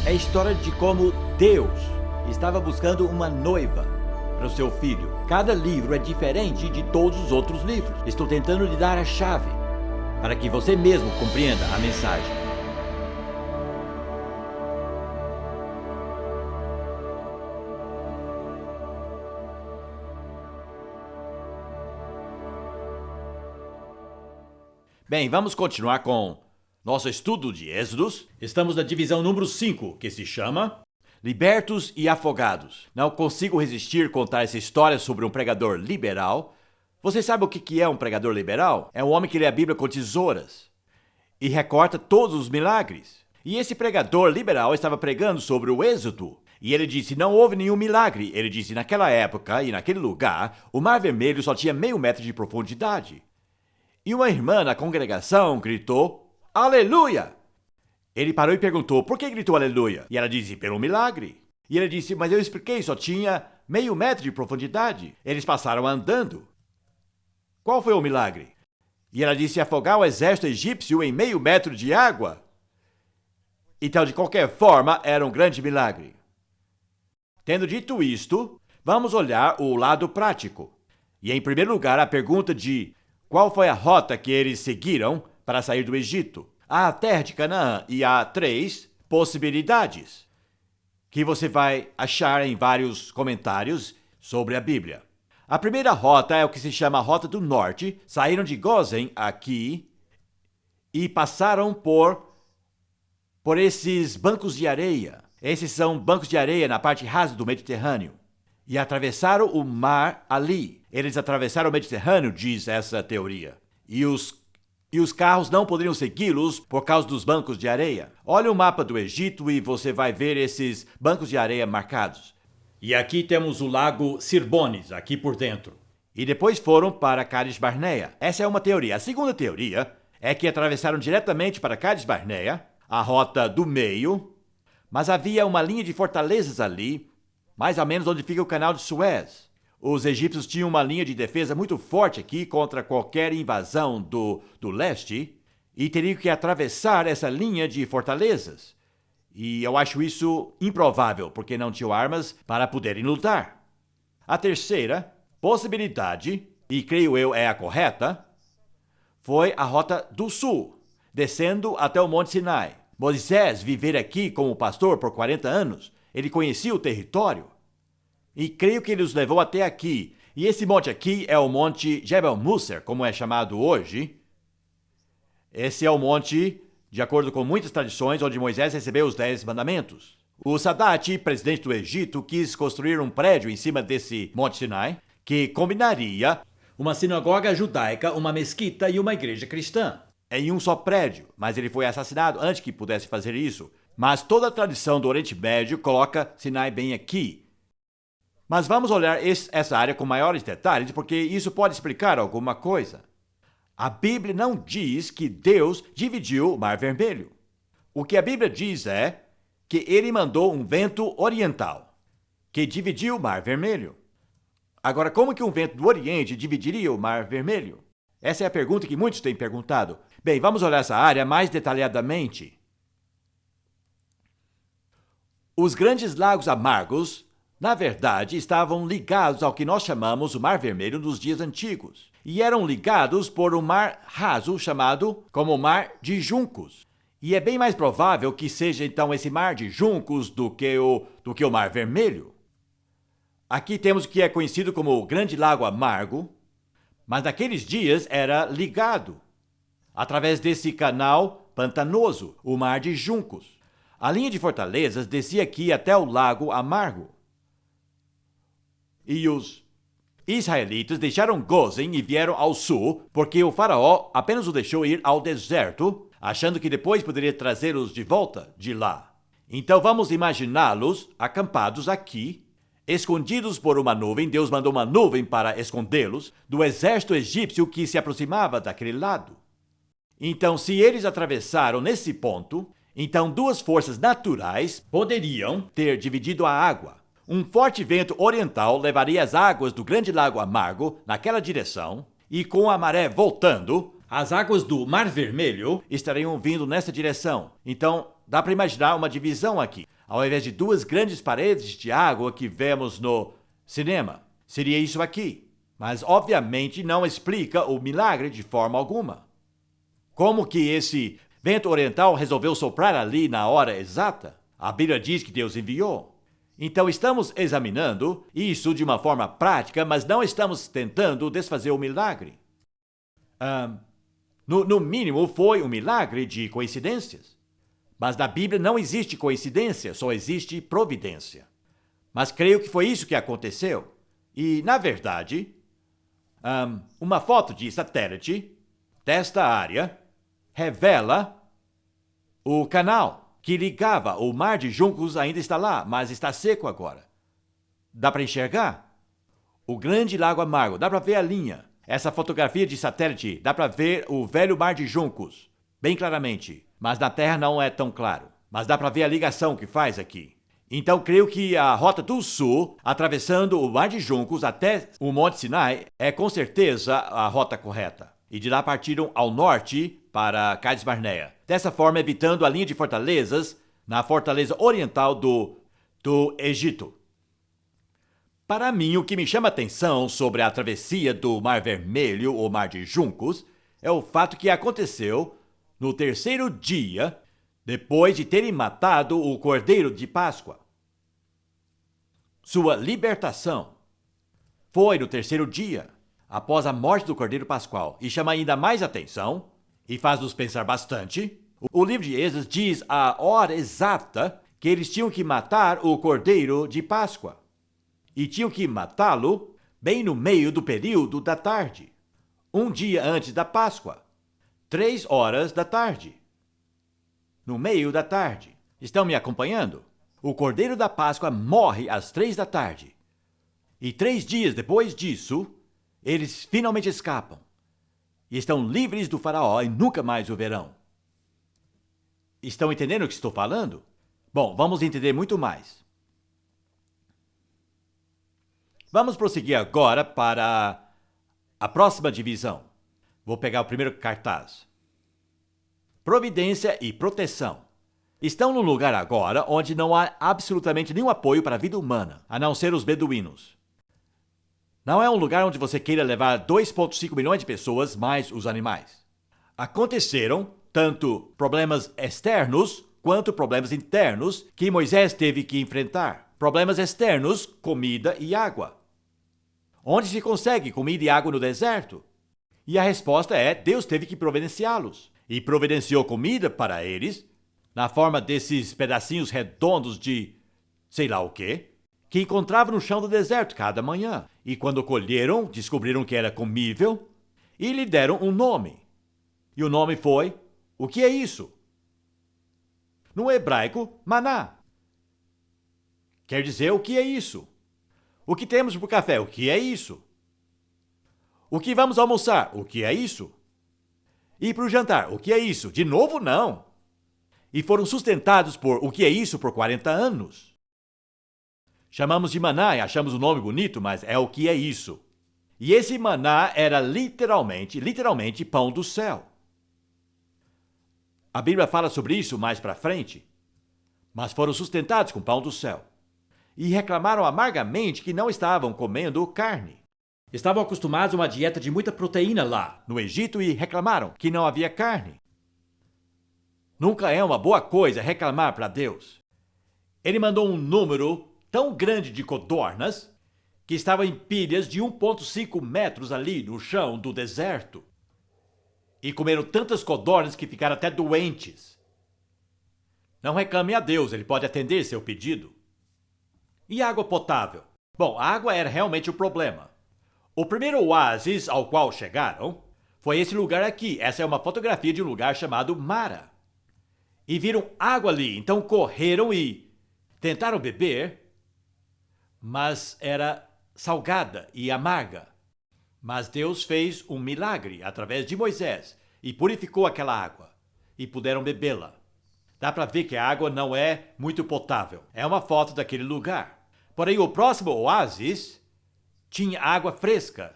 É a história de como Deus estava buscando uma noiva para o seu filho. Cada livro é diferente de todos os outros livros. Estou tentando lhe dar a chave para que você mesmo compreenda a mensagem. Bem, vamos continuar com nosso estudo de Êxodos. Estamos na divisão número 5, que se chama Libertos e Afogados. Não consigo resistir contar essa história sobre um pregador liberal. Você sabe o que é um pregador liberal? É um homem que lê a Bíblia com tesouras e recorta todos os milagres. E esse pregador liberal estava pregando sobre o Êxodo. E ele disse, não houve nenhum milagre. Ele disse, naquela época e naquele lugar, o Mar Vermelho só tinha meio metro de profundidade. E uma irmã na congregação gritou, aleluia! Ele parou e perguntou, por que gritou aleluia? E ela disse, pelo milagre. E ele disse, mas eu expliquei, só tinha meio metro de profundidade. Eles passaram andando. Qual foi o milagre? E ela disse, afogar o exército egípcio em meio metro de água. Então, de qualquer forma, era um grande milagre. Tendo dito isto, vamos olhar o lado prático. E em primeiro lugar, a pergunta de qual foi a rota que eles seguiram para sair do Egito? Há a terra de Canaã e há 3 possibilidades que você vai achar em vários comentários sobre a Bíblia. A primeira rota é o que se chama a Rota do Norte. Saíram de Gósen aqui e passaram por esses bancos de areia. Esses são bancos de areia na parte rasa do Mediterrâneo. E atravessaram o mar ali. Eles atravessaram o Mediterrâneo, diz essa teoria. E os carros não poderiam segui-los por causa dos bancos de areia. Olha o mapa do Egito e você vai ver esses bancos de areia marcados. E aqui temos o lago Sirbones, aqui por dentro. E depois foram para Cádiz Barneia. Essa é uma teoria. A segunda teoria é que atravessaram diretamente para Cádiz Barneia, a rota do meio, mas havia uma linha de fortalezas ali, mais ou menos onde fica o canal de Suez. Os egípcios tinham uma linha de defesa muito forte aqui contra qualquer invasão do leste e teriam que atravessar essa linha de fortalezas. E eu acho isso improvável, porque não tinham armas para poderem lutar. A terceira possibilidade, e creio eu é a correta, foi a rota do sul, descendo até o Monte Sinai. Moisés viver aqui como pastor por 40 anos. Ele conhecia o território. E creio que ele os levou até aqui. E esse monte aqui é o Monte Jebel Musser, como é chamado hoje. Esse é o monte, de acordo com muitas tradições, onde Moisés recebeu os 10 mandamentos. O Sadat, presidente do Egito, quis construir um prédio em cima desse Monte Sinai, que combinaria uma sinagoga judaica, uma mesquita e uma igreja cristã em um só prédio, mas ele foi assassinado antes que pudesse fazer isso. Mas toda a tradição do Oriente Médio coloca Sinai bem aqui. Mas vamos olhar essa área com maiores detalhes, porque isso pode explicar alguma coisa. A Bíblia não diz que Deus dividiu o Mar Vermelho. O que a Bíblia diz é que ele mandou um vento oriental, que dividiu o Mar Vermelho. Agora, como que um vento do Oriente dividiria o Mar Vermelho? Essa é a pergunta que muitos têm perguntado. Bem, vamos olhar essa área mais detalhadamente. Os grandes lagos amargos, na verdade, estavam ligados ao que nós chamamos o Mar Vermelho nos dias antigos. E eram ligados por um mar raso chamado como Mar de Juncos. E é bem mais provável que seja então esse Mar de Juncos do que o Mar Vermelho. Aqui temos o que é conhecido como o Grande Lago Amargo, mas naqueles dias era ligado através desse canal pantanoso, o Mar de Juncos. A linha de fortalezas descia aqui até o Lago Amargo. E os israelitas deixaram Gósen e vieram ao sul, porque o faraó apenas o deixou ir ao deserto, achando que depois poderia trazê-los de volta de lá. Então vamos imaginá-los acampados aqui, escondidos por uma nuvem. Deus mandou uma nuvem para escondê-los do exército egípcio que se aproximava daquele lado. Então, se eles atravessaram nesse ponto, então 2 forças naturais poderiam ter dividido a água. Um forte vento oriental levaria as águas do Grande Lago Amargo naquela direção, e com a maré voltando, as águas do Mar Vermelho estariam vindo nessa direção. Então, dá para imaginar uma divisão aqui. ao invés de duas grandes paredes de água que vemos no cinema. Seria isso aqui. Mas, obviamente, não explica o milagre de forma alguma. Como que esse vento oriental resolveu soprar ali na hora exata? A Bíblia diz que Deus enviou. Então, estamos examinando isso de uma forma prática, mas não estamos tentando desfazer o milagre. No mínimo, foi um milagre de coincidências. Mas na Bíblia não existe coincidência, só existe providência. Mas creio que foi isso que aconteceu. E, na verdade, uma foto de satélite desta área revela o canal que ligava o Mar de Juncos ainda está lá, mas está seco agora. Dá para enxergar? O grande Lago Amargo, dá para ver a linha. Essa fotografia de satélite, dá para ver o velho Mar de Juncos, bem claramente. Mas na Terra não é tão claro. Mas dá para ver a ligação que faz aqui. Então, creio que a Rota do Sul, atravessando o Mar de Juncos até o Monte Sinai, é com certeza a rota correta. E de lá partiram ao norte para Cades Barneia. Dessa forma, evitando a linha de fortalezas na fortaleza oriental do Egito. Para mim, o que me chama a atenção sobre a travessia do Mar Vermelho ou Mar de Juncos é o fato que aconteceu no terceiro dia depois de terem matado o Cordeiro de Páscoa. Sua libertação foi no terceiro dia, após a morte do Cordeiro Pascual, e chama ainda mais atenção, e faz-nos pensar bastante. O livro de Êxodo diz a hora exata que eles tinham que matar o Cordeiro de Páscoa, e tinham que matá-lo bem no meio do período da tarde, um dia antes da Páscoa, 3 horas da tarde. No meio da tarde. Estão me acompanhando? O Cordeiro da Páscoa morre às 3 da tarde. E 3 dias depois disso, eles finalmente escapam. E estão livres do faraó e nunca mais o verão. Estão entendendo o que estou falando? Bom, vamos entender muito mais. Vamos prosseguir agora para a próxima divisão. Vou pegar o primeiro cartaz. Providência e proteção. Estão num lugar agora onde não há absolutamente nenhum apoio para a vida humana, a não ser os beduínos. Não é um lugar onde você queira levar 2,5 milhões de pessoas, mais os animais. Aconteceram tanto problemas externos quanto problemas internos que Moisés teve que enfrentar. Problemas externos, comida e água. Onde se consegue comida e água no deserto? E a resposta é: Deus teve que providenciá-los. E providenciou comida para eles, na forma desses pedacinhos redondos de sei lá o quê, que encontravam no chão do deserto cada manhã. E quando colheram, descobriram que era comível e lhe deram um nome. E o nome foi: o que é isso? No hebraico, maná. Quer dizer, o que é isso? O que temos para o café? O que é isso? O que vamos almoçar? O que é isso? E para o jantar? O que é isso? De novo, não. E foram sustentados por o que é isso por 40 anos. Chamamos de maná e achamos o nome bonito, mas é o que é isso. E esse maná era literalmente pão do céu. A Bíblia fala sobre isso mais para frente. Mas foram sustentados com pão do céu. E reclamaram amargamente que não estavam comendo carne. Estavam acostumados a uma dieta de muita proteína lá no Egito e reclamaram que não havia carne. Nunca é uma boa coisa reclamar para Deus. Ele mandou um número tão grande de codornas que estavam em pilhas de 1,5 metros ali no chão do deserto. E comeram tantas codornas que ficaram até doentes. Não reclame a Deus, ele pode atender seu pedido. E água potável? Bom, a água era realmente o problema. O primeiro oásis ao qual chegaram foi esse lugar aqui. Essa é uma fotografia de um lugar chamado Mara. E viram água ali, então correram e tentaram beber, mas era salgada e amarga. Mas Deus fez um milagre através de Moisés e purificou aquela água e puderam bebê-la. Dá para ver que a água não é muito potável. É uma foto daquele lugar. Porém, o próximo oásis tinha água fresca.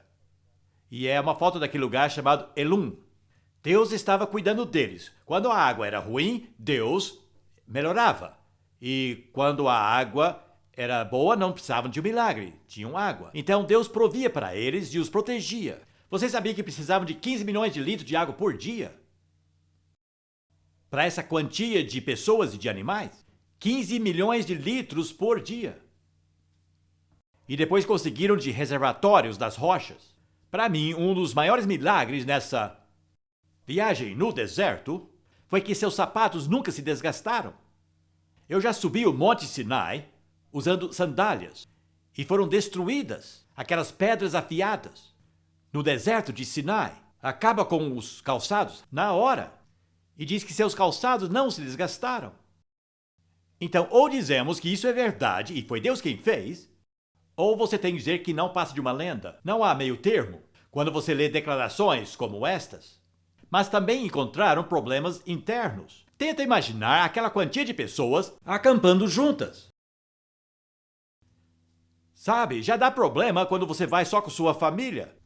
E é uma foto daquele lugar chamado Elum. Deus estava cuidando deles. Quando a água era ruim, Deus melhorava. E quando a água era boa, não precisavam de um milagre, tinham água. Então Deus provia para eles e os protegia. Você sabia que precisavam de 15 milhões de litros de água por dia? Para essa quantia de pessoas e de animais? 15 milhões de litros por dia. E depois conseguiram de reservatórios das rochas. Para mim, um dos maiores milagres nessa viagem no deserto foi que seus sapatos nunca se desgastaram. Eu já subi o Monte Sinai usando sandálias e foram destruídas aquelas pedras afiadas. No deserto de Sinai, acaba com os calçados na hora e diz que seus calçados não se desgastaram. Então, ou dizemos que isso é verdade e foi Deus quem fez, ou você tem que dizer que não passa de uma lenda. Não há meio termo quando você lê declarações como estas. Mas também encontraram problemas internos. Tenta imaginar aquela quantia de pessoas acampando juntas. Sabe, já dá problema quando você vai só com sua família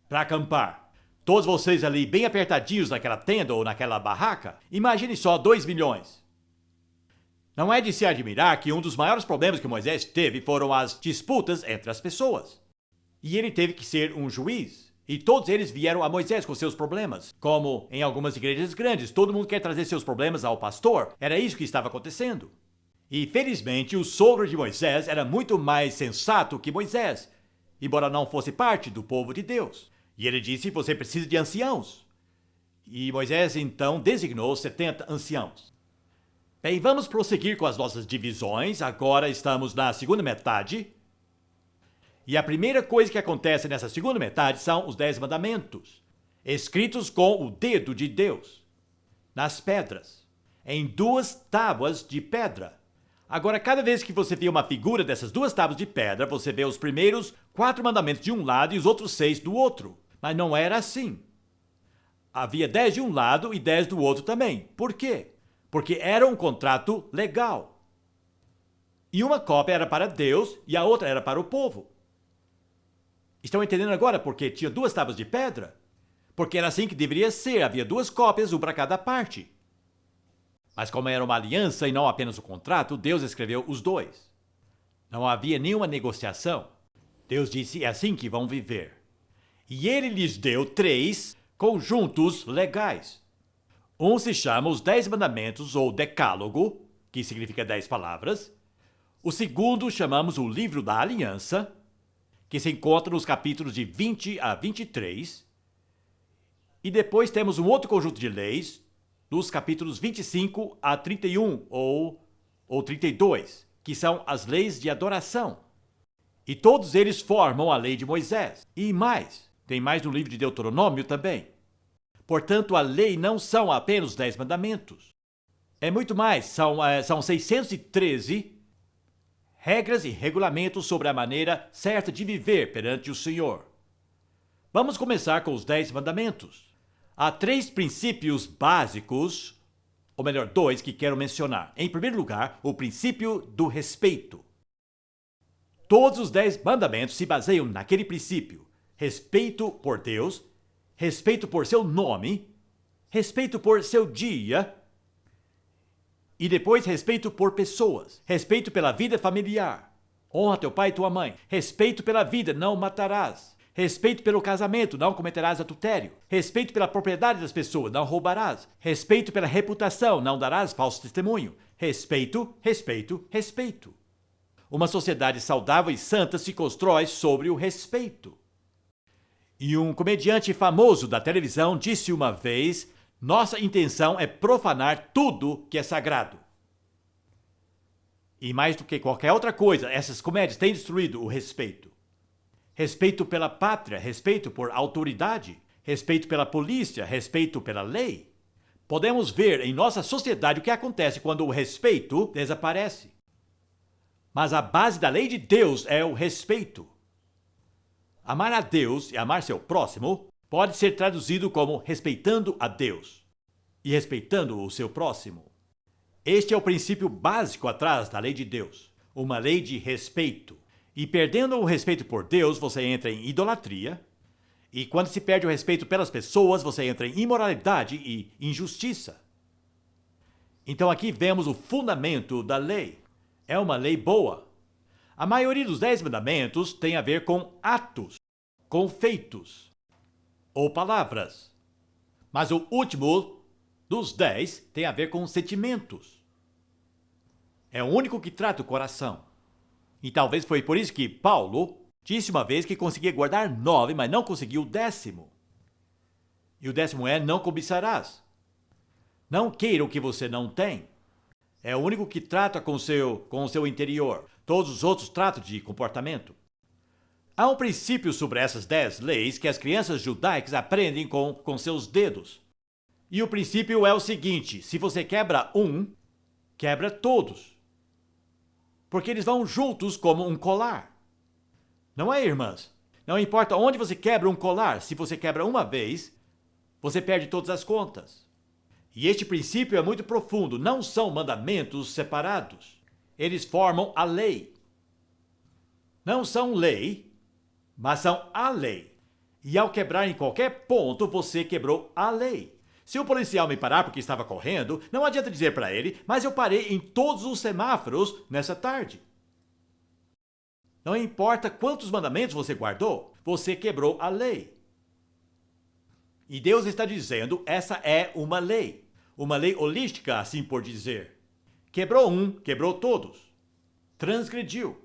para acampar. Todos vocês ali bem apertadinhos naquela tenda ou naquela barraca. Imagine só 2 milhões. Não é de se admirar que um dos maiores problemas que Moisés teve foram as disputas entre as pessoas. E ele teve que ser um juiz. E todos eles vieram a Moisés com seus problemas. Como em algumas igrejas grandes, todo mundo quer trazer seus problemas ao pastor. Era isso que estava acontecendo. E felizmente o sogro de Moisés era muito mais sensato que Moisés, embora não fosse parte do povo de Deus. E ele disse: você precisa de anciãos. E Moisés então designou 70 anciãos. Bem, vamos prosseguir com as nossas divisões. Agora estamos na segunda metade. E a primeira coisa que acontece nessa segunda metade são os 10 mandamentos, escritos com o dedo de Deus, nas pedras, em 2 tábuas de pedra. Agora, cada vez que você vê uma figura dessas 2 tábuas de pedra, você vê os primeiros 4 mandamentos de um lado e os outros 6 do outro. Mas não era assim. Havia 10 de um lado e 10 do outro também. Por quê? Porque era um contrato legal. E uma cópia era para Deus e a outra era para o povo. Estão entendendo agora por que tinha 2 tábuas de pedra? Porque era assim que deveria ser, havia 2 cópias, uma para cada parte. Mas como era uma aliança e não apenas um contrato, Deus escreveu os 2. Não havia nenhuma negociação. Deus disse: é assim que vão viver. E ele lhes deu 3 conjuntos legais. Um se chama os 10 mandamentos ou decálogo, que significa 10 palavras. O segundo chamamos o livro da aliança, que se encontra nos capítulos de 20 a 23. E depois temos um outro conjunto de leis, dos capítulos 25 a 31 ou 32, que são as leis de adoração. E todos eles formam a lei de Moisés. E mais, tem mais no livro de Deuteronômio também. Portanto, a lei não são apenas 10 mandamentos. É muito mais, são 613 regras e regulamentos sobre a maneira certa de viver perante o Senhor. Vamos começar com os 10 mandamentos. Há 3 princípios básicos, ou melhor, 2 que quero mencionar. Em primeiro lugar, o princípio do respeito. Todos os 10 mandamentos se baseiam naquele princípio. Respeito por Deus, respeito por seu nome, respeito por seu dia, e depois respeito por pessoas, respeito pela vida familiar. Honra teu pai e tua mãe. Respeito pela vida, não matarás. Respeito pelo casamento, não cometerás adultério. Respeito pela propriedade das pessoas, não roubarás. Respeito pela reputação, não darás falso testemunho. Respeito, respeito, respeito. Uma sociedade saudável e santa se constrói sobre o respeito. E um comediante famoso da televisão disse uma vez: nossa intenção é profanar tudo que é sagrado. E mais do que qualquer outra coisa, essas comédias têm destruído o respeito. Respeito pela pátria, respeito por autoridade, respeito pela polícia, respeito pela lei. Podemos ver em nossa sociedade o que acontece quando o respeito desaparece. Mas a base da lei de Deus é o respeito. Amar a Deus e amar seu próximo pode ser traduzido como respeitando a Deus e respeitando o seu próximo. Este é o princípio básico atrás da lei de Deus, uma lei de respeito. E perdendo o respeito por Deus, você entra em idolatria. E quando se perde o respeito pelas pessoas, você entra em imoralidade e injustiça. Então aqui vemos o fundamento da lei. É uma lei boa. A maioria dos 10 mandamentos tem a ver com atos, com feitos ou palavras. Mas o último dos 10 tem a ver com sentimentos. É o único que trata o coração. E talvez foi por isso que Paulo disse uma vez que conseguia guardar 9, mas não conseguiu o 10º. E o 10º é: não cobiçarás. Não queira o que você não tem. É o único que trata com o seu interior. Todos os outros tratam de comportamento. Há um princípio sobre essas 10 leis que as crianças judaicas aprendem com seus dedos. E o princípio é o seguinte: se você quebra um, quebra todos. Porque eles vão juntos como um colar. Não é, irmãs? Não importa onde você quebra um colar, se você quebra uma vez, você perde todas as contas. E este princípio é muito profundo, não são mandamentos separados. Eles formam a lei. Não são lei, mas são a lei. E ao quebrar em qualquer ponto, você quebrou a lei. Se o policial me parar porque estava correndo, não adianta dizer para ele: mas eu parei em todos os semáforos nessa tarde. Não importa quantos mandamentos você guardou, você quebrou a lei. E Deus está dizendo: essa é uma lei holística, assim por dizer. Quebrou um, quebrou todos. Transgrediu.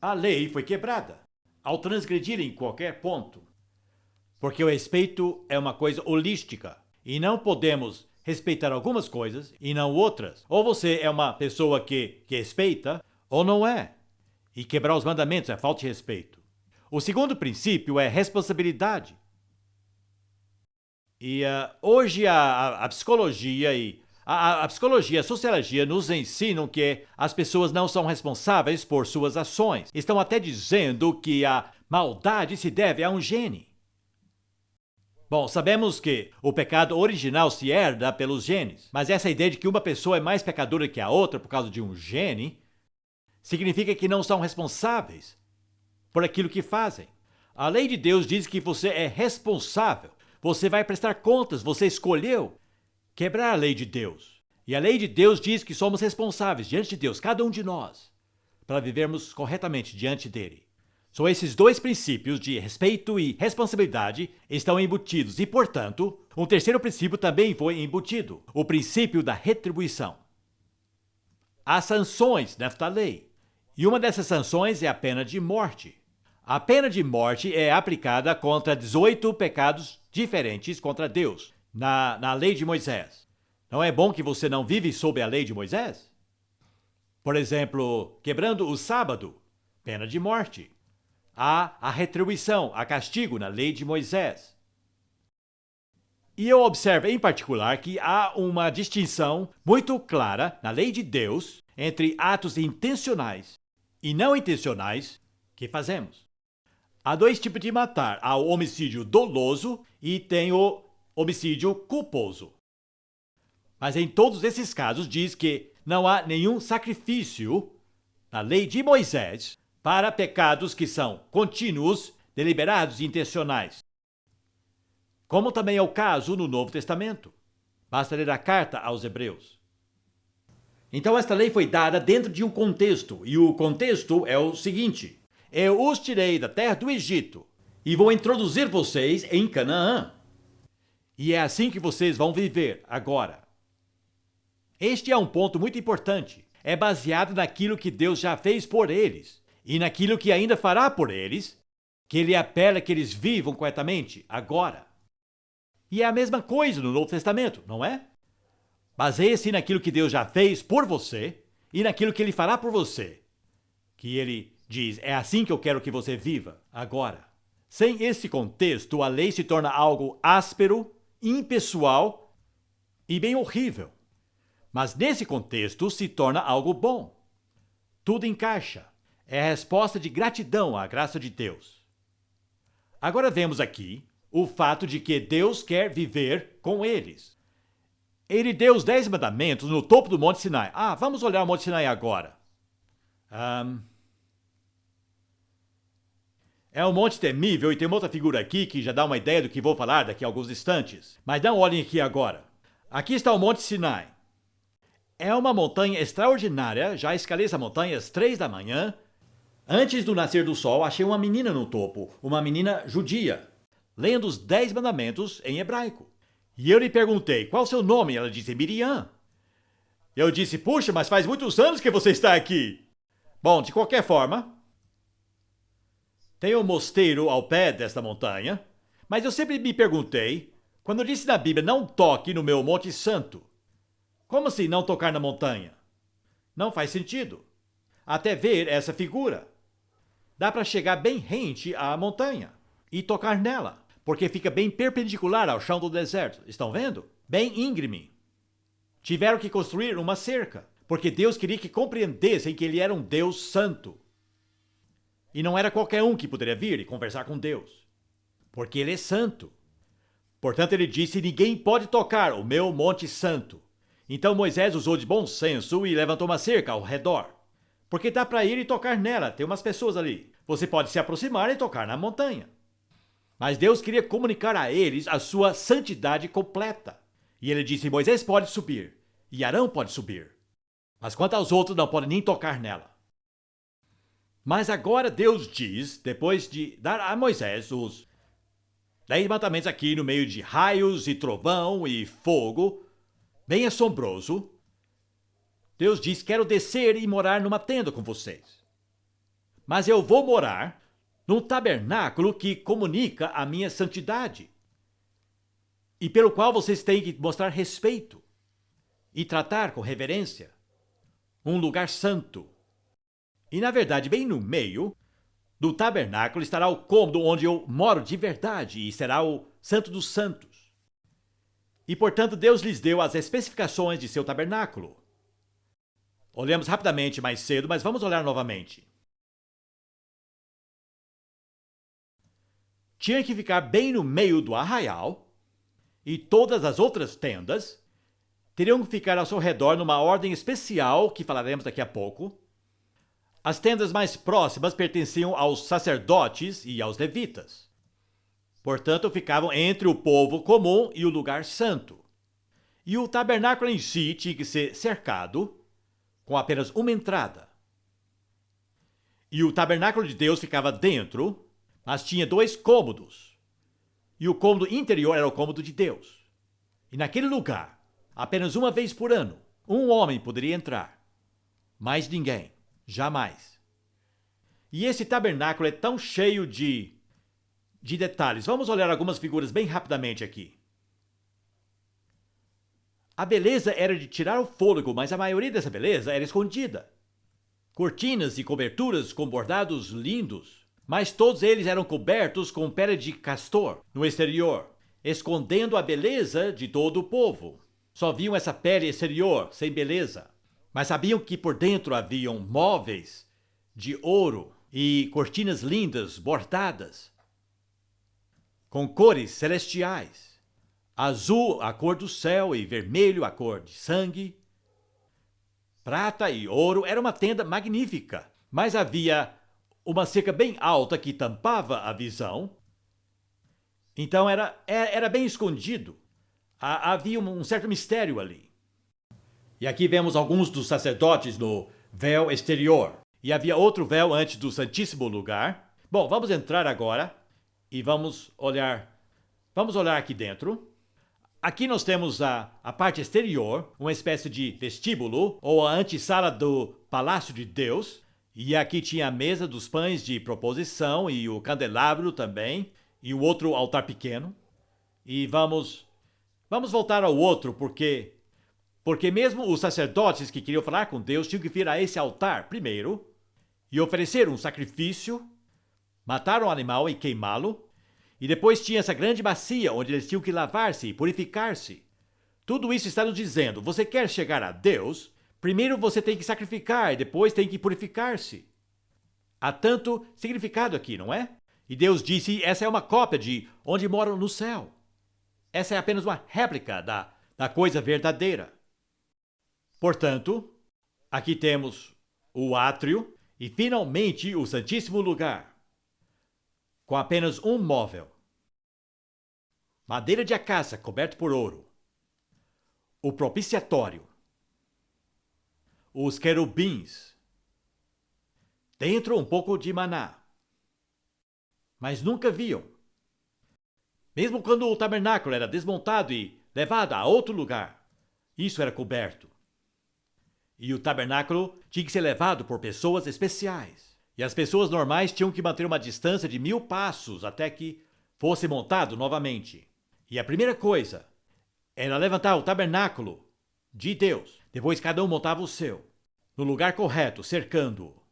A lei foi quebrada ao transgredir em qualquer ponto. Porque o respeito é uma coisa holística e não podemos respeitar algumas coisas e não outras. Ou você é uma pessoa que respeita ou não é. E quebrar os mandamentos é falta de respeito. O segundo princípio é responsabilidade. E hoje a psicologia e a psicologia e a sociologia nos ensinam que as pessoas não são responsáveis por suas ações. Estão até dizendo que a maldade se deve a um gene. Bom, sabemos que o pecado original se herda pelos genes, mas essa ideia de que uma pessoa é mais pecadora que a outra por causa de um gene significa que não são responsáveis por aquilo que fazem. A lei de Deus diz que você é responsável. Você vai prestar contas, você escolheu quebrar a lei de Deus. E a lei de Deus diz que somos responsáveis diante de Deus, cada um de nós, para vivermos corretamente diante dele. Só esses dois princípios de respeito e responsabilidade estão embutidos e, portanto, um terceiro princípio também foi embutido, o princípio da retribuição. Há sanções nesta lei, e uma dessas sanções é a pena de morte. A pena de morte é aplicada contra 18 pecados diferentes contra Deus, na lei de Moisés. Não é bom que você não vive sob a lei de Moisés? Por exemplo, quebrando o sábado, pena de morte. Há a retribuição, há castigo na lei de Moisés. E eu observo em particular que há uma distinção muito clara na lei de Deus entre atos intencionais e não intencionais que fazemos. Há dois tipos de matar. Há o homicídio doloso e tem o homicídio culposo. Mas em todos esses casos diz que não há nenhum sacrifício na lei de Moisés para pecados que são contínuos, deliberados e intencionais. Como também é o caso no Novo Testamento. Basta ler a carta aos Hebreus. Então esta lei foi dada dentro de um contexto, e o contexto é o seguinte: eu os tirei da terra do Egito e vou introduzir vocês em Canaã. E é assim que vocês vão viver agora. Este é um ponto muito importante. É baseado naquilo que Deus já fez por eles e naquilo que ainda fará por eles, que ele apela que eles vivam corretamente agora. E é a mesma coisa no Novo Testamento, não é? Baseie-se naquilo que Deus já fez por você e naquilo que ele fará por você. Que ele diz: é assim que eu quero que você viva agora. Sem esse contexto, a lei se torna algo áspero, impessoal e bem horrível. Mas nesse contexto se torna algo bom. Tudo encaixa. É a resposta de gratidão à graça de Deus. Agora vemos aqui o fato de que Deus quer viver com eles. Ele deu os 10 mandamentos no topo do Monte Sinai. Vamos olhar o Monte Sinai agora. É um monte temível e tem uma outra figura aqui que já dá uma ideia do que vou falar daqui a alguns instantes. Mas não olhem aqui agora. Aqui está o Monte Sinai. É uma montanha extraordinária, já escalei essa montanha às 3 da manhã. Antes do nascer do sol, achei uma menina no topo, uma menina judia, lendo os 10 mandamentos em hebraico. E eu lhe perguntei, qual o seu nome? Ela disse, Miriam. Eu disse, puxa, mas faz muitos anos que você está aqui. Bom, de qualquer forma, tem um mosteiro ao pé desta montanha, mas eu sempre me perguntei, quando disse na Bíblia, não toque no meu Monte Santo, como assim não tocar na montanha? Não faz sentido. Até ver essa figura. Dá para chegar bem rente à montanha e tocar nela, porque fica bem perpendicular ao chão do deserto. Estão vendo? Bem íngreme. Tiveram que construir uma cerca, porque Deus queria que compreendessem que ele era um Deus santo. E não era qualquer um que poderia vir e conversar com Deus, porque ele é santo. Portanto, ele disse, ninguém pode tocar o meu Monte Santo. Então Moisés usou de bom senso e levantou uma cerca ao redor. Porque dá para ir e tocar nela, tem umas pessoas ali. Você pode se aproximar e tocar na montanha. Mas Deus queria comunicar a eles a sua santidade completa. E ele disse, Moisés pode subir, e Arão pode subir. Mas quanto aos outros, não podem nem tocar nela. Mas agora Deus diz, depois de dar a Moisés os 10 mandamentos aqui no meio de raios e trovão e fogo, bem assombroso, Deus diz, quero descer e morar numa tenda com vocês. Mas eu vou morar num tabernáculo que comunica a minha santidade. E pelo qual vocês têm que mostrar respeito e tratar com reverência. Um lugar santo. E na verdade, bem no meio do tabernáculo estará o cômodo onde eu moro de verdade e será o Santo dos Santos. E, portanto, Deus lhes deu as especificações de seu tabernáculo. Olhamos rapidamente mais cedo, mas vamos olhar novamente. Tinha que ficar bem no meio do arraial, e todas as outras tendas teriam que ficar ao seu redor numa ordem especial, que falaremos daqui a pouco. As tendas mais próximas pertenciam aos sacerdotes e aos levitas. Portanto, ficavam entre o povo comum e o lugar santo. E o tabernáculo em si tinha que ser cercado com apenas uma entrada. E o tabernáculo de Deus ficava dentro, mas tinha 2 cômodos. E o cômodo interior era o cômodo de Deus. E naquele lugar, apenas uma vez por ano, um homem poderia entrar. Mais ninguém. Jamais. E esse tabernáculo é tão cheio de detalhes. Vamos olhar algumas figuras bem rapidamente aqui. A beleza era de tirar o fôlego, mas a maioria dessa beleza era escondida. Cortinas e coberturas com bordados lindos, mas todos eles eram cobertos com pele de castor no exterior, escondendo a beleza de todo o povo. Só viam essa pele exterior, sem beleza. Mas sabiam que por dentro haviam móveis de ouro e cortinas lindas, bordadas, com cores celestiais. Azul, a cor do céu, e vermelho, a cor de sangue. Prata e ouro. Era uma tenda magnífica, mas havia uma cerca bem alta que tampava a visão. Então era bem escondido. Havia um certo mistério ali. E aqui vemos alguns dos sacerdotes no véu exterior. E havia outro véu antes do Santíssimo Lugar. Bom, vamos entrar agora e vamos olhar aqui dentro. Aqui nós temos a parte exterior, uma espécie de vestíbulo, ou a antessala do Palácio de Deus. E aqui tinha a mesa dos pães de proposição e o candelabro também, e o outro altar pequeno. E vamos voltar ao outro, porque mesmo os sacerdotes que queriam falar com Deus tinham que vir a esse altar primeiro e oferecer um sacrifício, matar um animal e queimá-lo, e depois tinha essa grande bacia onde eles tinham que lavar-se e purificar-se. Tudo isso está nos dizendo, você quer chegar a Deus, primeiro você tem que sacrificar e depois tem que purificar-se. Há tanto significado aqui, não é? E Deus disse, essa é uma cópia de onde moram no céu. Essa é apenas uma réplica da coisa verdadeira. Portanto, aqui temos o átrio e finalmente o Santíssimo Lugar, com apenas um móvel. Madeira de acácia coberto por ouro. O propiciatório. os querubins. Dentro um pouco de maná. Mas nunca viam. Mesmo quando o tabernáculo era desmontado e levado a outro lugar, isso era coberto. E o tabernáculo tinha que ser levado por pessoas especiais. E as pessoas normais tinham que manter uma distância de 1000 passos até que fosse montado novamente. E a primeira coisa era levantar o tabernáculo de Deus. Depois cada um montava o seu, no lugar correto, cercando-o.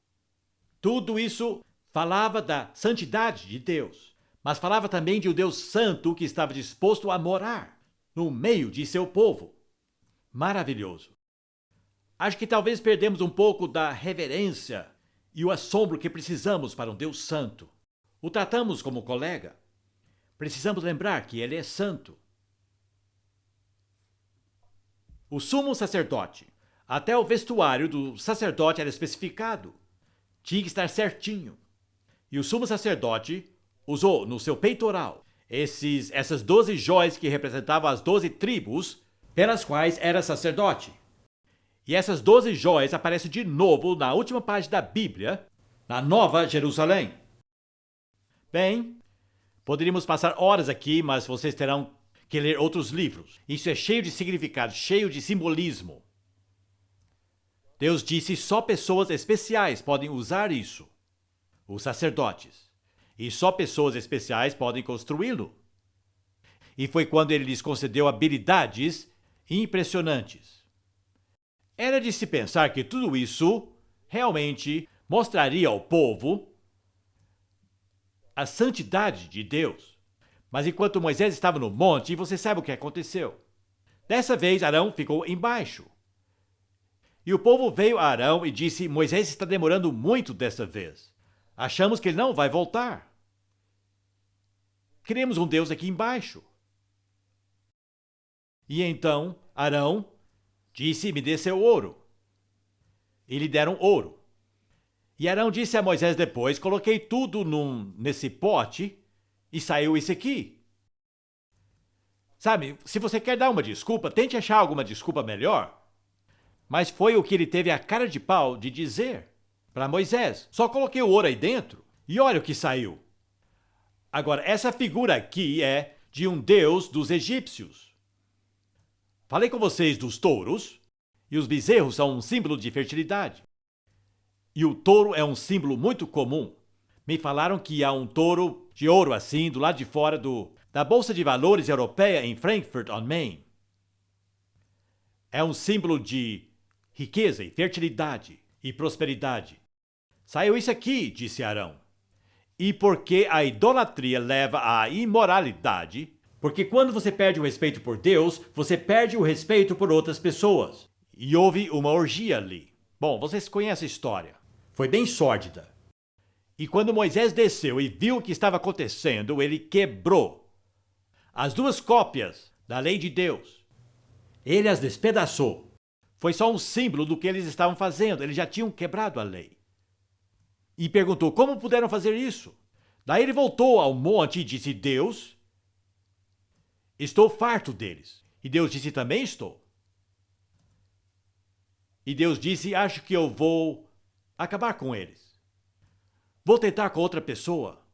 Tudo isso falava da santidade de Deus, mas falava também de um Deus santo que estava disposto a morar no meio de seu povo. Maravilhoso. Acho que talvez perdemos um pouco da reverência e o assombro que precisamos para um Deus santo. O tratamos como colega. Precisamos lembrar que ele é santo. O sumo sacerdote. Até o vestuário do sacerdote era especificado. Tinha que estar certinho. E o sumo sacerdote usou no seu peitoral essas 12 joias que representavam as 12 tribos pelas quais era sacerdote. E essas 12 joias aparecem de novo na última página da Bíblia, na Nova Jerusalém. Bem, poderíamos passar horas aqui, mas vocês terão que ler outros livros. Isso é cheio de significado, cheio de simbolismo. Deus disse só pessoas especiais podem usar isso. Os sacerdotes. E só pessoas especiais podem construí-lo. E foi quando ele lhes concedeu habilidades impressionantes. Era de se pensar que tudo isso realmente mostraria ao povo a santidade de Deus. Mas enquanto Moisés estava no monte, você sabe o que aconteceu. Dessa vez, Arão ficou embaixo. E o povo veio a Arão e disse: Moisés está demorando muito dessa vez. Achamos que ele não vai voltar. Queremos um Deus aqui embaixo. E então Arão disse: me dê seu ouro. E lhe deram ouro. E Arão disse a Moisés depois: coloquei tudo nesse pote e saiu isso aqui. Sabe, se você quer dar uma desculpa, tente achar alguma desculpa melhor. Mas foi o que ele teve a cara de pau de dizer para Moisés. Só coloquei o ouro aí dentro e olha o que saiu. Agora, essa figura aqui é de um deus dos egípcios. Falei com vocês dos touros, e os bezerros são um símbolo de fertilidade. E o touro é um símbolo muito comum. Me falaram que há um touro de ouro assim, do lado de fora da Bolsa de Valores Europeia em Frankfurt on Main. É um símbolo de riqueza e fertilidade e prosperidade. Saiu isso aqui, disse Arão. E porque a idolatria leva à imoralidade, porque quando você perde o respeito por Deus, você perde o respeito por outras pessoas. E houve uma orgia ali. Bom, vocês conhecem a história. Foi bem sórdida. E quando Moisés desceu e viu o que estava acontecendo, ele quebrou as 2 cópias da lei de Deus. Ele as despedaçou. Foi só um símbolo do que eles estavam fazendo. Eles já tinham quebrado a lei. E perguntou: como puderam fazer isso? Daí ele voltou ao monte e disse: Deus, estou farto deles. E Deus disse: também estou. E Deus disse: acho que eu vou acabar com eles. Vou tentar com outra pessoa.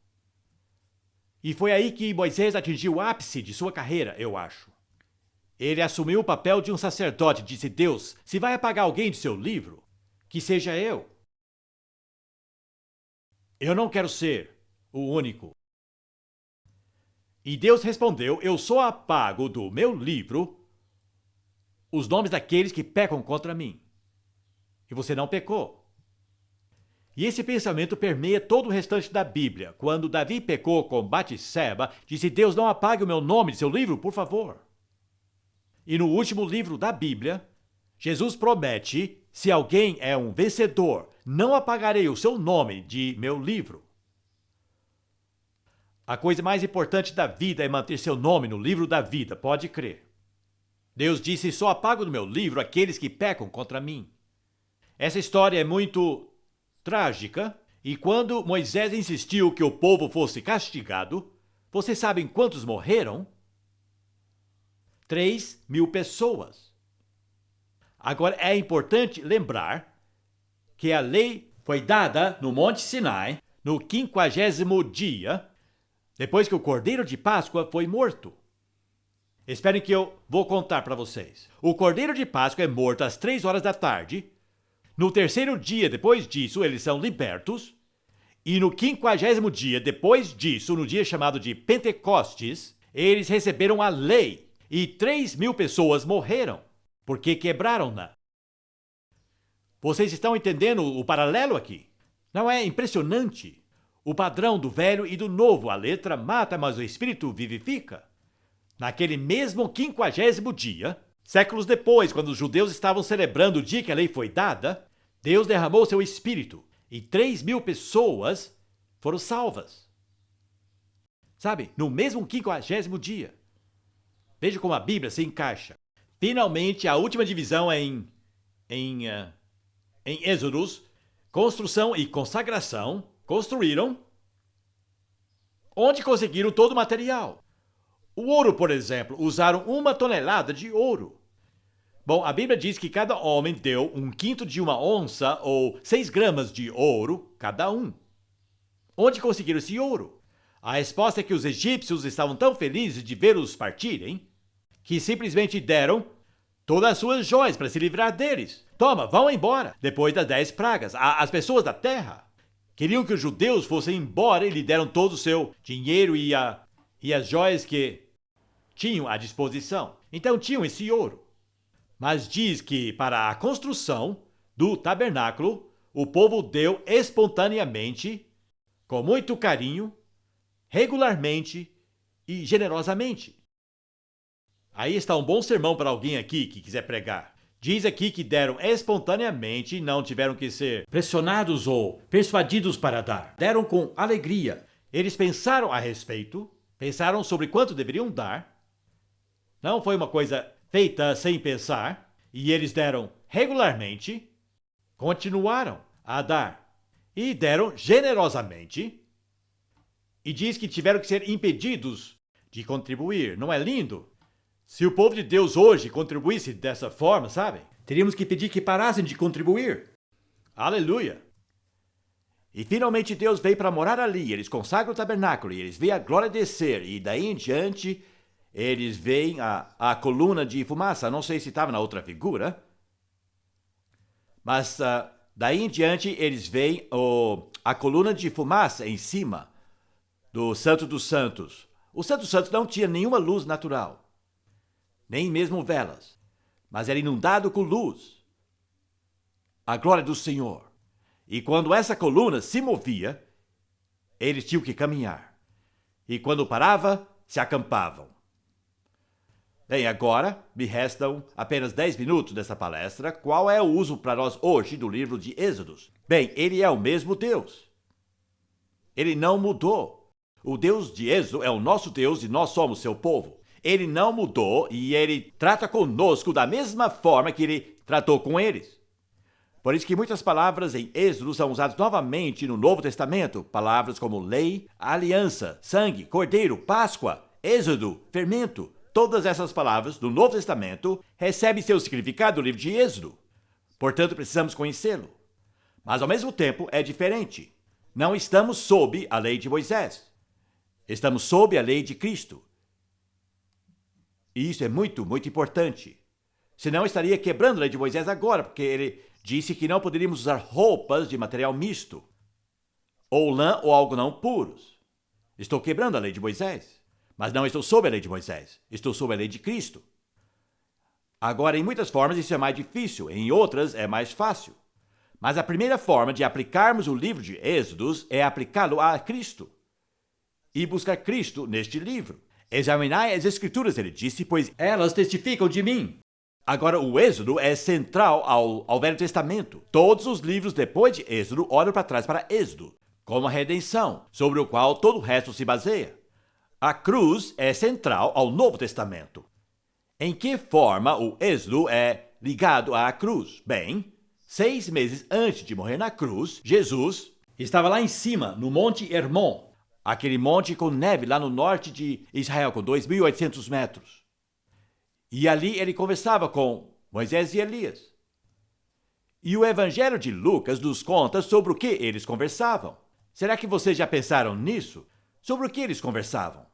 E foi aí que Moisés atingiu o ápice de sua carreira, eu acho. Ele assumiu o papel de um sacerdote e disse: Deus, se vai apagar alguém de seu livro, que seja eu. Eu não quero ser o único. E Deus respondeu: eu só apago do meu livro os nomes daqueles que pecam contra mim. E você não pecou. E esse pensamento permeia todo o restante da Bíblia. Quando Davi pecou com Batseba, disse: Deus, não apague o meu nome de seu livro, por favor. E no último livro da Bíblia, Jesus promete: se alguém é um vencedor, não apagarei o seu nome de meu livro. A coisa mais importante da vida é manter seu nome no livro da vida, pode crer. Deus disse: só apago do meu livro aqueles que pecam contra mim. Essa história é muito trágica, e quando Moisés insistiu que o povo fosse castigado, vocês sabem quantos morreram? 3.000 pessoas. Agora, é importante lembrar que a lei foi dada no Monte Sinai no 50º dia, depois que o Cordeiro de Páscoa foi morto. Esperem que eu vou contar para vocês. O Cordeiro de Páscoa é morto às 3 horas da tarde. No terceiro dia depois disso, eles são libertos. E no 50º dia depois disso, no dia chamado de Pentecostes, eles receberam a lei. E 3.000 pessoas morreram, porque quebraram-na. Vocês estão entendendo o paralelo aqui? Não é impressionante? O padrão do velho e do novo, a letra mata, mas o espírito vivifica. Naquele mesmo 50º dia, séculos depois, quando os judeus estavam celebrando o dia que a lei foi dada, Deus derramou seu espírito e 3.000 pessoas foram salvas. Sabe, no mesmo 50º dia. Veja como a Bíblia se encaixa. Finalmente, a última divisão em Êxodos, construção e consagração, construíram, onde conseguiram todo o material. O ouro, por exemplo, usaram 1 tonelada de ouro. Bom, a Bíblia diz que cada homem deu 1/5 de uma onça ou 6 gramas de ouro cada um. Onde conseguiram esse ouro? A resposta é que os egípcios estavam tão felizes de vê-los partirem que simplesmente deram todas as suas joias para se livrar deles. Toma, vão embora, depois das 10 pragas. As pessoas da terra queriam que os judeus fossem embora e lhe deram todo o seu dinheiro e as joias que tinham à disposição. Então tinham esse ouro. Mas diz que para a construção do tabernáculo, o povo deu espontaneamente, com muito carinho, regularmente e generosamente. Aí está um bom sermão para alguém aqui que quiser pregar. Diz aqui que deram espontaneamente e não tiveram que ser pressionados ou persuadidos para dar. Deram com alegria. Eles pensaram a respeito, pensaram sobre quanto deveriam dar. Não foi uma coisa feita sem pensar. E eles deram regularmente, continuaram a dar. E deram generosamente. E diz que tiveram que ser impedidos de contribuir. Não é lindo? Se o povo de Deus hoje contribuísse dessa forma, sabe? Teríamos que pedir que parassem de contribuir. Aleluia! E finalmente Deus veio para morar ali. Eles consagram o tabernáculo e eles veem a glória descer. E daí em diante, eles veem a coluna de fumaça. Não sei se estava na outra figura. Mas daí em diante, eles veem a coluna de fumaça em cima do Santo dos Santos. O Santo dos Santos não tinha nenhuma luz natural. Nem mesmo velas, mas era inundado com luz. A glória do Senhor. E quando essa coluna se movia, eles tinham que caminhar. E quando parava, se acampavam. Bem, agora me restam apenas 10 minutos dessa palestra. Qual é o uso para nós hoje do livro de Êxodos? Bem, ele é o mesmo Deus. Ele não mudou. O Deus de Êxodo é o nosso Deus e nós somos seu povo. Ele não mudou e ele trata conosco da mesma forma que ele tratou com eles. Por isso que muitas palavras em Êxodo são usadas novamente no Novo Testamento. Palavras como lei, aliança, sangue, cordeiro, Páscoa, Êxodo, fermento. Todas essas palavras do Novo Testamento recebem seu significado no livro de Êxodo. Portanto, precisamos conhecê-lo. Mas ao mesmo tempo é diferente. Não estamos sob a lei de Moisés. Estamos sob a lei de Cristo. E isso é muito, muito importante. Senão estaria quebrando a lei de Moisés agora, porque ele disse que não poderíamos usar roupas de material misto, ou lã ou algodão puros. Estou quebrando a lei de Moisés, mas não estou sob a lei de Moisés, estou sob a lei de Cristo. Agora, em muitas formas isso é mais difícil, em outras é mais fácil. Mas a primeira forma de aplicarmos o livro de Êxodos é aplicá-lo a Cristo e buscar Cristo neste livro. Examinai as Escrituras, ele disse, pois elas testificam de mim. Agora, o Êxodo é central ao Velho Testamento. Todos os livros depois de Êxodo olham para trás para Êxodo, como a redenção, sobre o qual todo o resto se baseia. A cruz é central ao Novo Testamento. Em que forma o Êxodo é ligado à cruz? Bem, 6 meses antes de morrer na cruz, Jesus estava lá em cima, no Monte Hermon, aquele monte com neve lá no norte de Israel, com 2.800 metros. E ali ele conversava com Moisés e Elias. E o Evangelho de Lucas nos conta sobre o que eles conversavam. Será que vocês já pensaram nisso? Sobre o que eles conversavam?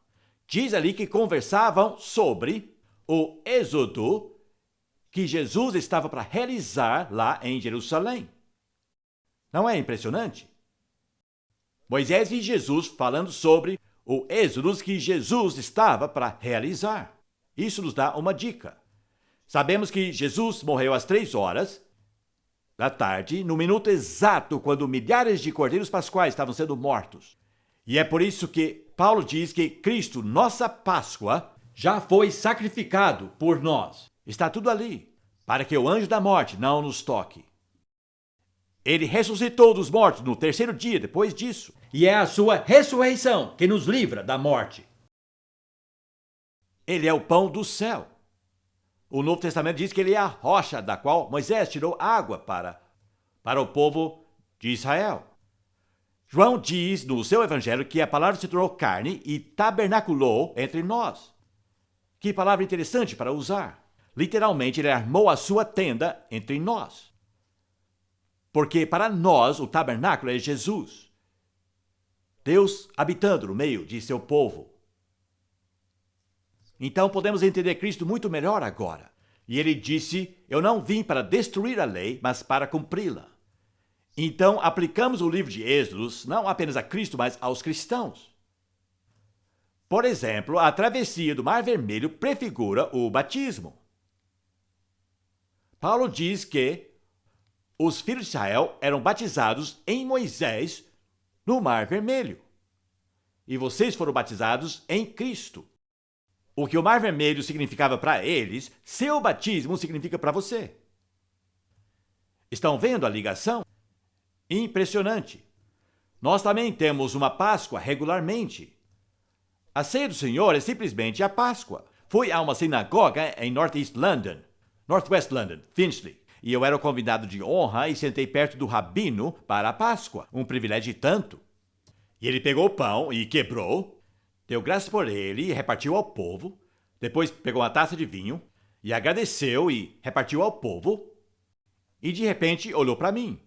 Diz ali que conversavam sobre o êxodo que Jesus estava para realizar lá em Jerusalém. Não é impressionante? Moisés e Jesus falando sobre o êxodo que Jesus estava para realizar. Isso nos dá uma dica. Sabemos que Jesus morreu às 3 horas da tarde, no minuto exato quando milhares de cordeiros pascuais estavam sendo mortos. E é por isso que Paulo diz que Cristo, nossa Páscoa, já foi sacrificado por nós. Está tudo ali, para que o anjo da morte não nos toque. Ele ressuscitou dos mortos no 3º dia depois disso. E é a sua ressurreição que nos livra da morte. Ele é o pão do céu. O Novo Testamento diz que ele é a rocha da qual Moisés tirou água para o povo de Israel. João diz no seu evangelho que a palavra se tornou carne e tabernaculou entre nós. Que palavra interessante para usar. Literalmente, ele armou a sua tenda entre nós. Porque para nós o tabernáculo é Jesus. Deus habitando no meio de seu povo. Então podemos entender Cristo muito melhor agora. E ele disse, eu não vim para destruir a lei, mas para cumpri-la. Então aplicamos o livro de Êxodos não apenas a Cristo, mas aos cristãos. Por exemplo, a travessia do Mar Vermelho prefigura o batismo. Paulo diz que os filhos de Israel eram batizados em Moisés no Mar Vermelho. E vocês foram batizados em Cristo. O que o Mar Vermelho significava para eles, seu batismo significa para você. Estão vendo a ligação? Impressionante. Nós também temos uma Páscoa regularmente. A ceia do Senhor é simplesmente a Páscoa. Fui a uma sinagoga em Northwest London, Finchley, e eu era o convidado de honra e sentei perto do rabino para a Páscoa. Um privilégio tanto. E ele pegou o pão e quebrou, deu graças por ele e repartiu ao povo. Depois pegou uma taça de vinho e agradeceu e repartiu ao povo. E de repente olhou para mim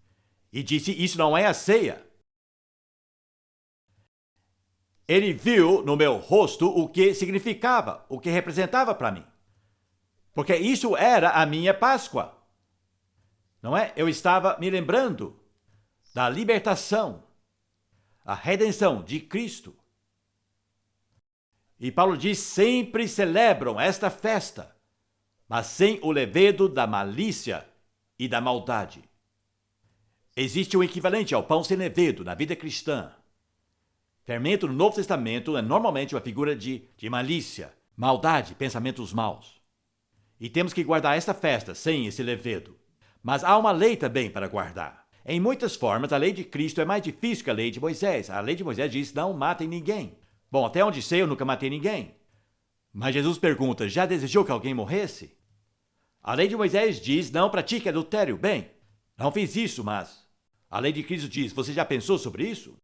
e disse, isso não é a ceia. Ele viu no meu rosto o que significava, o que representava para mim. Porque isso era a minha Páscoa. Não é? Eu estava me lembrando da libertação, a redenção de Cristo. E Paulo diz, sempre celebram esta festa, mas sem o levedo da malícia e da maldade. Existe um equivalente ao pão sem levedo na vida cristã. Fermento no Novo Testamento é normalmente uma figura de malícia, maldade, pensamentos maus. E temos que guardar esta festa sem esse levedo. Mas há uma lei também para guardar. Em muitas formas, a lei de Cristo é mais difícil que a lei de Moisés. A lei de Moisés diz, não matem ninguém. Bom, até onde sei, eu nunca matei ninguém. Mas Jesus pergunta, já desejou que alguém morresse? A lei de Moisés diz, não pratique adultério. Bem, não fiz isso, mas a lei de Cristo diz, você já pensou sobre isso?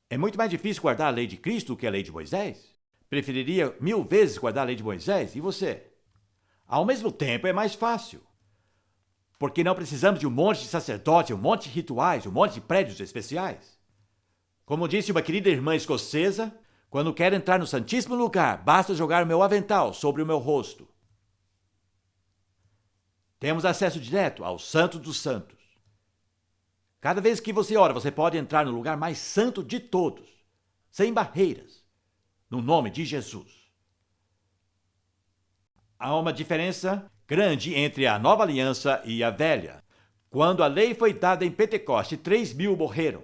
É muito mais difícil guardar a lei de Cristo do que a lei de Moisés. Preferiria 1000 vezes guardar a lei de Moisés, e você? Ao mesmo tempo, é mais fácil. Porque não precisamos de um monte de sacerdotes, um monte de rituais, um monte de prédios especiais. Como disse uma querida irmã escocesa, quando quero entrar no Santíssimo Lugar, basta jogar o meu avental sobre o meu rosto. Temos acesso direto ao Santo dos Santos. Cada vez que você ora, você pode entrar no lugar mais santo de todos, sem barreiras, no nome de Jesus. Há uma diferença grande entre a nova aliança e a velha. Quando a lei foi dada em Pentecoste, 3.000 morreram.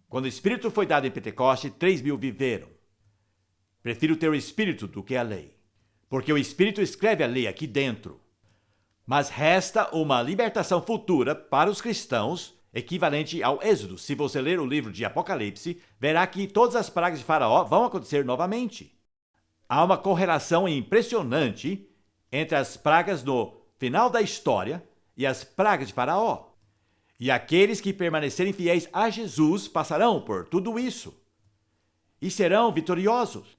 Quando o Espírito foi dado em Pentecoste, 3.000 viveram. Prefiro ter o Espírito do que a lei, porque o Espírito escreve a lei aqui dentro. Mas resta uma libertação futura para os cristãos, equivalente ao Êxodo. Se você ler o livro de Apocalipse, verá que todas as pragas de Faraó vão acontecer novamente. Há uma correlação impressionante entre as pragas no final da história e as pragas de Faraó. E aqueles que permanecerem fiéis a Jesus passarão por tudo isso e serão vitoriosos.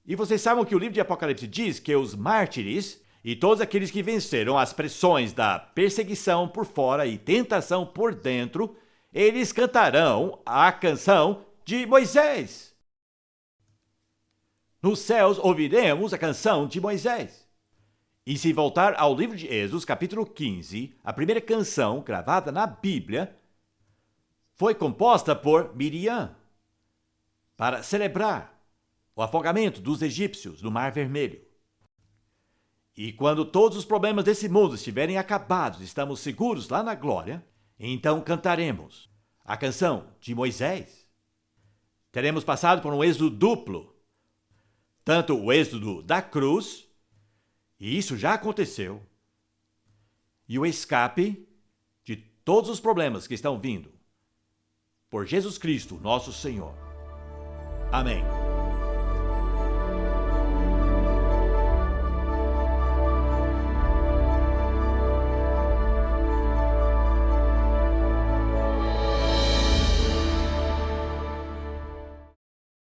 E vocês sabem o que o livro de Apocalipse diz? Que os mártires E todos aqueles que venceram as pressões da perseguição por fora e tentação por dentro, eles cantarão a canção de Moisés. Nos céus ouviremos a canção de Moisés. E se voltar ao livro de Êxodo, capítulo 15, a primeira canção gravada na Bíblia foi composta por Miriam para celebrar o afogamento dos egípcios no Mar Vermelho. E quando todos os problemas desse mundo estiverem acabados, estamos seguros lá na glória, então cantaremos a canção de Moisés. Teremos passado por um êxodo duplo, tanto o êxodo da cruz, e isso já aconteceu, e o escape de todos os problemas que estão vindo por Jesus Cristo, nosso Senhor. Amém.